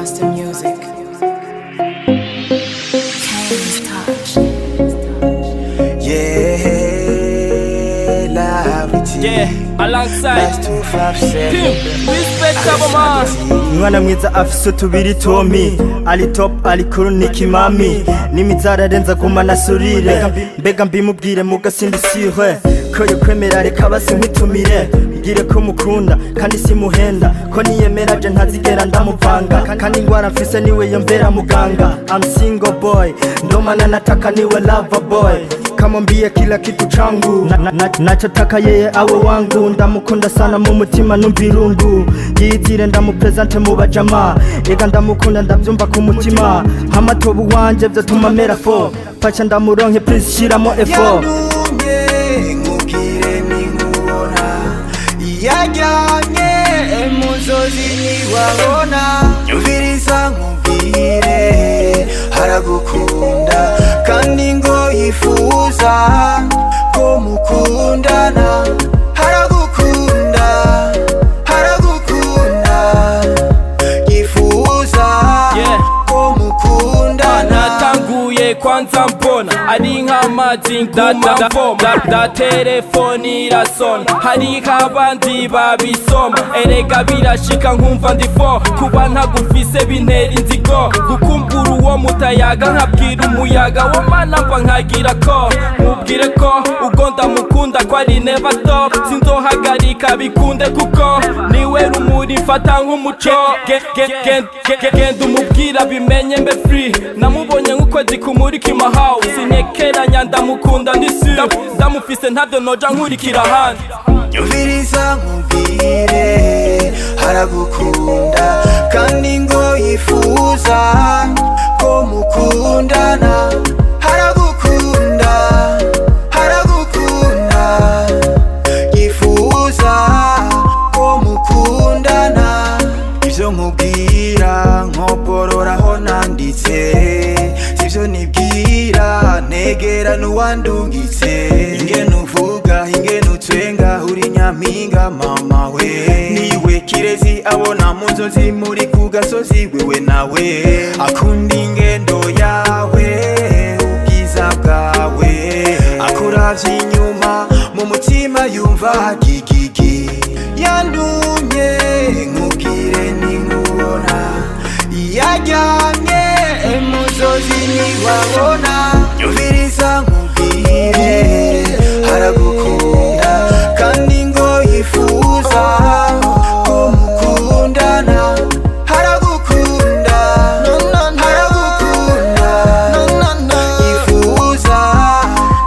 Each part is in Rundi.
Master Music. Kane's touch. Yeah, Larity. Yeah, alongside Last 257. Respectable man. Mwana mwiza afise tubiri Tommy Ali top ali kuru nikimami Nimizara arenza gumana surire Mbega mbimubwire mugasindisihwe Ko yokwemera reka basi nkwitumire Mbwire ko mukunda kandi simuhenda Ko niyemera je ntazigera ndamuvanga Kandi ingwara mfise niwe yombera muganga I'm single boy Ndomana nataka niwe lover boy Kamwambie kila kitu changu nachotaka yeye awe wangu Ndamukunda sana mu mutima numvirundu Yitire ndamupresente mu bajama Ega ndamukunda ndavyumva ku mutima Hamatobu wanje vyotuma mera fo Faca ndamuronke please shiramo effort Yandumye nkubwire ninkubona Yaryamye muzozi niwabona Nyumviriza nkubwire haragukunda kandi ngo yifuza ko mukundana haragukunda yifuza ko mukundana Natanguye kwanza mbona ari nk'amazi ngumavoma Da telefoni irasona hariho abandi babisoma Erega birashika nkumva ndifo kuba ntagufise bintera inzigo Gukumbura uwo mutayaga nkabwira umuyaga wo mana mva nkagira ko Mubwire ko ubwo ndamukunda ko ari never stop Sinzohagarika bikunde kuko niwe rumuri mfata nk'umuco Genda umubwira bimenye mbe free Namubonye nk'ukwezi kumurika in my house Sinyekeranya ndamukunda ndisi Ndamufise ntavyo noja nkurikira ahandi Nyumviriza nkubwire haragukunda kandi ngo yifuza ko mukundana haragukunda yifuza ko mukundana Ivyo nkubwira nkopororaho nanditse Sivyo nibwira negera nuwandungitse Ingene uvuga ingene utwenga uri nyampinga mama we Niwe kirezi abona mu nzozi muri ku gasozi wewe nawe Akunda ingendo yawe ubwiza bwawe Akuravye inyuma mu mutima yumva gigigi Yandumye nkubwire ninkubona Yaryamye muzozi niwabona Nyumviriza nkubwire haragukunda kandi ngo yifuza ko mukundana haragukunda yifuza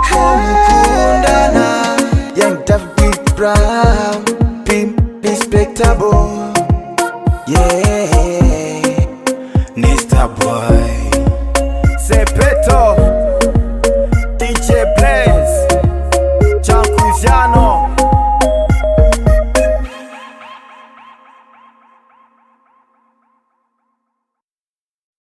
ko mukundana Young David Brown Pimp Respectable Yeah Nesta boy